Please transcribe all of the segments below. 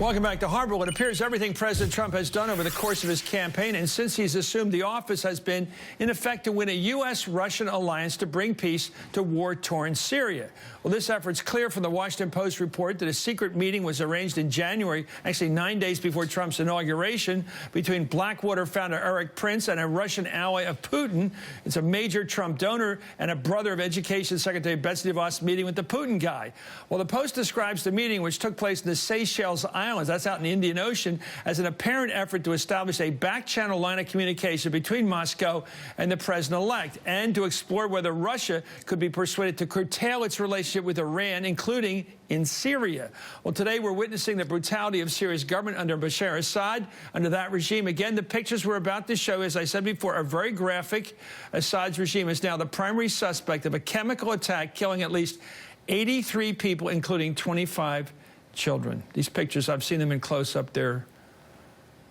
Welcome back to Hardball. It appears everything President Trump has done over the course of his campaign and since he's assumed the office has been, in effect, to win a U.S.-Russian alliance to bring peace to war-torn Syria. Well, this effort's clear from the Washington Post report that a secret meeting was arranged in January, actually 9 days before Trump's inauguration, between Blackwater founder Eric Prince and a Russian ally of Putin. It's a major Trump donor and a brother of Education Secretary Betsy DeVos meeting with the Putin guy. Well, the Post describes the meeting, which took place in the Seychelles Islands, that's out in the Indian Ocean, as an apparent effort to establish a back-channel line of communication between Moscow and the president-elect, and to explore whether Russia could be persuaded to curtail its relationship with Iran, including in Syria. Well, today we're witnessing the brutality of Syria's government under Bashar Assad, under that regime. Again, the pictures we're about to show, as I said before, are very graphic. Assad's regime is now the primary suspect of a chemical attack killing at least 83 people, including 25 children. These pictures, I've seen them in close-up. They're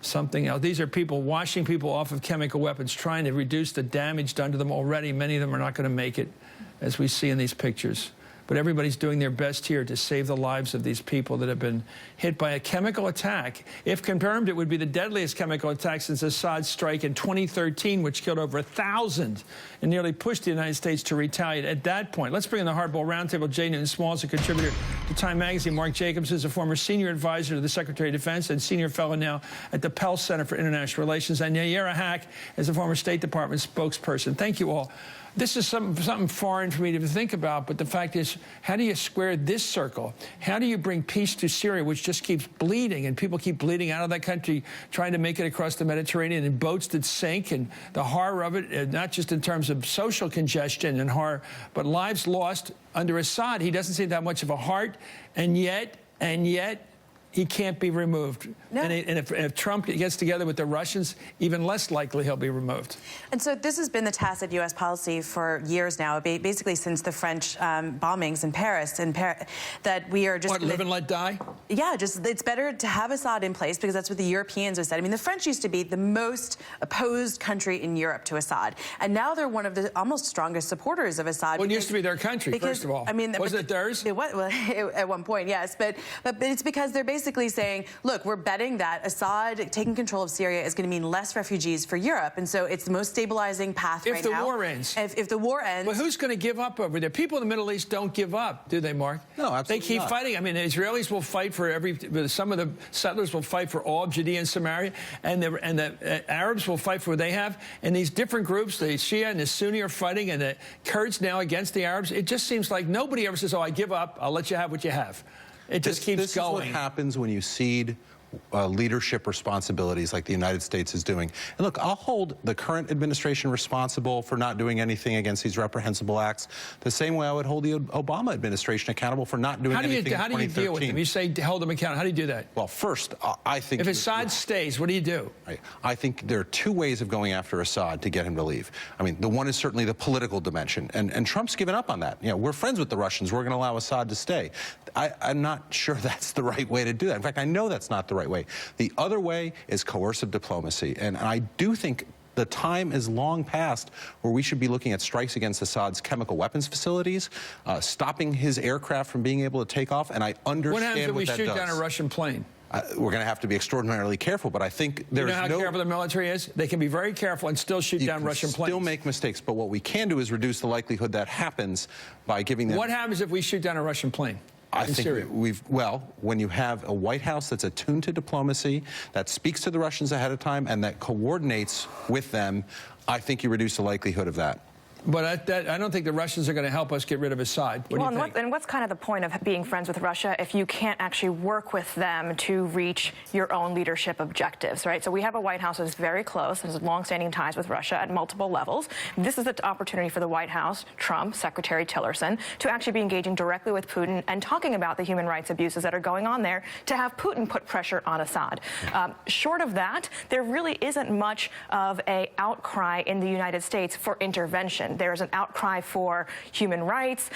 something else. These are people washing people off of chemical weapons, trying to reduce the damage done to them already. Many of them are not going to make it, as we see in these pictures. But everybody's doing their best here to save the lives of these people that have been hit by a chemical attack. If confirmed, it would be the deadliest chemical attack since Assad's strike in 2013, which killed over 1,000 and nearly pushed the United States to retaliate at that point. Let's bring in the Hardball Roundtable. Jay Newton-Smalls, a contributor to Time Magazine. Mark Jacobs is a former senior advisor to the Secretary of Defense and senior fellow now at the Pell Center for International Relations. And Nayyera Haq is a former State Department spokesperson. Thank you all. This is something foreign for me to think about, but the fact is, how do you square this circle? How do you bring peace to Syria, which just keeps bleeding, and people keep bleeding out of that country, trying to make it across the Mediterranean in boats that sink, and the horror of it, not just in terms of social congestion and horror, but lives lost under Assad. He doesn't seem to have much of a heart, and yet, he can't be removed. No. And if Trump gets together with the Russians, even less likely he'll be removed. And so this has been the tacit U.S. policy for years now, basically since the French bombings in Paris, that we are just... What, live and let die? Yeah, just it's better to have Assad in place because that's what the Europeans have said. I mean, the French used to be the most opposed country in Europe to Assad, and now they're one of the almost strongest supporters of Assad. Well, it used to be their country, first of all. I mean, wasn't it theirs? It was, well, at one point, yes, but it's because they're basically saying, look, we're betting that Assad taking control of Syria is going to mean less refugees for Europe, and so it's the most stabilizing path right now. If the war ends. If the war ends. But who's going to give up over there? People in the Middle East don't give up, do they, Mark? No, absolutely They keep fighting. I mean, the Israelis will fight for some of the settlers will fight for all of Judea and Samaria, and the Arabs will fight for what they have. And these different groups, the Shia and the Sunni are fighting, and the Kurds now against the Arabs. It just seems like nobody ever says, oh, I give up. I'll let you have what you have. It just keeps going. This is what happens when you cede leadership responsibilities like the United States is doing. And look, I'll hold the current administration responsible for not doing anything against these reprehensible acts the same way I would hold the Obama administration accountable for not doing anything in 2013. How do you deal with them? You say hold them accountable. How do you do that? Well, first, I think... If Assad stays, what do you do? I think there are two ways of going after Assad to get him to leave. I mean, the one is certainly the political dimension, and Trump's given up on that. You know, we're friends with the Russians. We're going to allow Assad to stay. I'm not sure that's the right way to do that. In fact, I know that's not the right way. The other way is coercive diplomacy, and I do think the time is long past where we should be looking at strikes against Assad's chemical weapons facilities, stopping his aircraft from being able to take off, and I understand what happens if we shoot does. down a Russian plane? We're going to have to be extraordinarily careful, but I think there's You know how careful the military is? They can be very careful and still shoot down Russian planes. Still make mistakes, but what we can do is reduce the likelihood that happens by giving them... What happens if we shoot down a Russian plane? I think when you have a White House that's attuned to diplomacy, that speaks to the Russians ahead of time, and that coordinates with them, I think you reduce the likelihood of that. But I don't think the Russians are going to help us get rid of Assad. What do you think? And what's kind of the point of being friends with Russia if you can't actually work with them to reach your own leadership objectives, right? So we have a White House that's very close, has longstanding ties with Russia at multiple levels. This is the opportunity for the White House, Trump, Secretary Tillerson, to actually be engaging directly with Putin and talking about the human rights abuses that are going on there to have Putin put pressure on Assad. Short of that, there really isn't much of an outcry in the United States for intervention. mentioned. There's an outcry for human rights,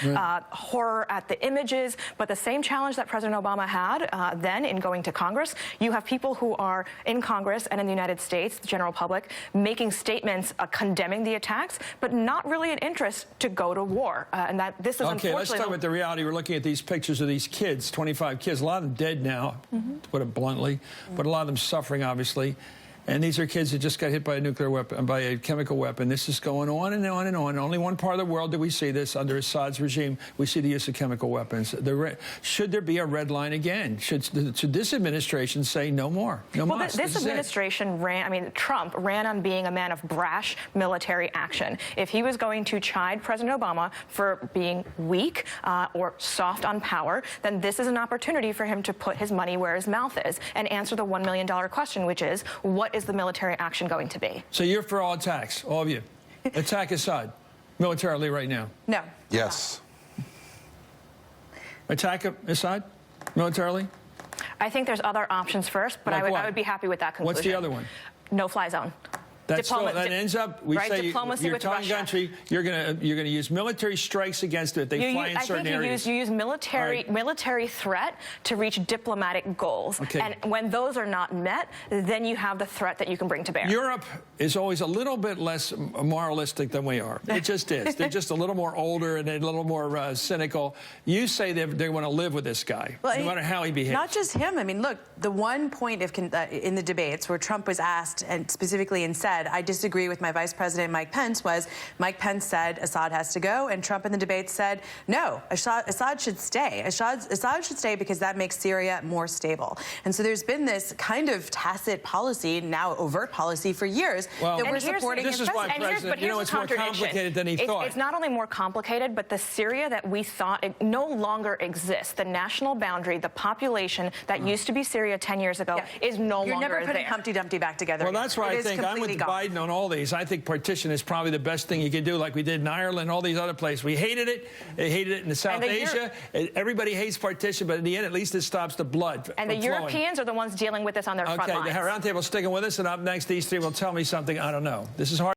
horror at the images, but the same challenge that President Obama had then in going to Congress, you have people who are in Congress and in the United States, the general public, making statements condemning the attacks, but not really an interest to go to war. And that this is okay, let's talk about the reality. We're looking at these pictures of these kids, 25 kids, a lot of them dead now, to put it bluntly, but a lot of them suffering, obviously. And these are kids that just got hit by a nuclear weapon, by a chemical weapon. This is going on and on and on. Only one part of the world do we see this. Under Assad's regime, we see the use of chemical weapons. Should there be a red line again? Should this administration say no more? No more. Well, this administration Trump ran on being a man of brash military action. If he was going to chide President Obama for being weak or soft on power, then this is an opportunity for him to put his money where his mouth is and answer the $1 million question, which is, what is the military action going to be? So you're for all attacks, all of you. Attack Assad militarily right now? No. Yes. Attack Assad militarily? I think there's other options first, but Like I would be happy with that conclusion. What's the other one? No-fly zone. That ends up, we say you're telling country you're gonna use military strikes against it. They fly in certain areas. You use military threat to reach diplomatic goals. Okay. And when those are not met, then you have the threat that you can bring to bear. Europe is always a little bit less moralistic than we are. It just is. They're just a little more older and a little more cynical. You say they want to live with this guy, no matter how he behaves. Not just him. I mean, look, the one point in the debates where Trump was asked, and specifically and said, I disagree with my Vice President Mike Pence, was Mike Pence said Assad has to go, and Trump in the debate said, no, Assad should stay. Assad should stay because that makes Syria more stable. And so there's been this kind of tacit policy, now overt policy, for years that we're supporting his president. President, you know, it's more complicated than he thought. It's not only more complicated, but the Syria that we thought no longer exists. The national boundary, the population that used to be Syria 10 years ago is no longer there. You're never putting Humpty Dumpty back together. Well, that's why I think I'm with Biden on all these. I think partition is probably the best thing you can do, like we did in Ireland, all these other places. We hated it. They hated it in South Asia. Everybody hates partition, but in the end, at least it stops the blood And the Europeans are the ones dealing with this on their front lines. Okay, the roundtable's sticking with us, and up next, these three will tell me something I don't know. This is hard.